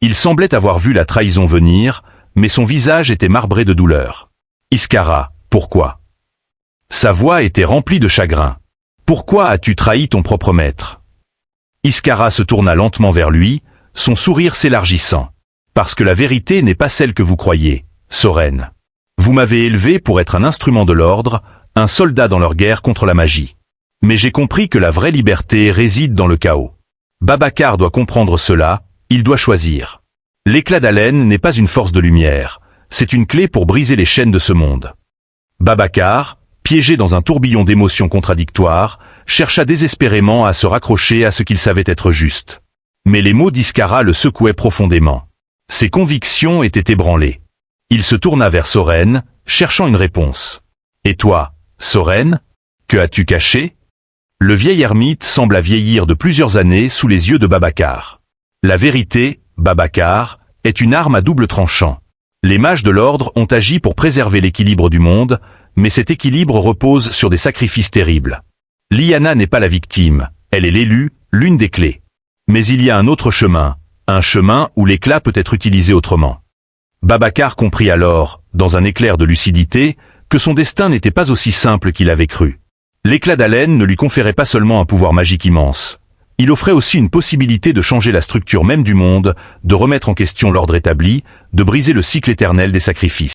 Il semblait avoir vu la trahison venir, mais son visage était marbré de douleur. « Iskara, pourquoi ?» Sa voix était remplie de chagrin. « Pourquoi as-tu trahi ton propre maître ?» Iskara se tourna lentement vers lui, son sourire s'élargissant. « Parce que la vérité n'est pas celle que vous croyez, Soren. Vous m'avez élevé pour être un instrument de l'ordre, un soldat dans leur guerre contre la magie. Mais j'ai compris que la vraie liberté réside dans le chaos. Babacar doit comprendre cela, il doit choisir. L'éclat d'haleine n'est pas une force de lumière, c'est une clé pour briser les chaînes de ce monde. » Babacar, piégé dans un tourbillon d'émotions contradictoires, chercha désespérément à se raccrocher à ce qu'il savait être juste. Mais les mots d'Iskara le secouaient profondément. Ses convictions étaient ébranlées. Il se tourna vers Soren, cherchant une réponse. « Et toi, Soren, que as-tu caché ?» Le vieil ermite sembla vieillir de plusieurs années sous les yeux de Babacar. La vérité, Babacar, est une arme à double tranchant. Les mages de l'ordre ont agi pour préserver l'équilibre du monde, mais cet équilibre repose sur des sacrifices terribles. Lyanna n'est pas la victime, elle est l'élu, l'une des clés. Mais il y a un autre chemin, un chemin où l'éclat peut être utilisé autrement. Babacar comprit alors, dans un éclair de lucidité, que son destin n'était pas aussi simple qu'il avait cru. L'éclat d'haleine ne lui conférait pas seulement un pouvoir magique immense. Il offrait aussi une possibilité de changer la structure même du monde, de remettre en question l'ordre établi, de briser le cycle éternel des sacrifices.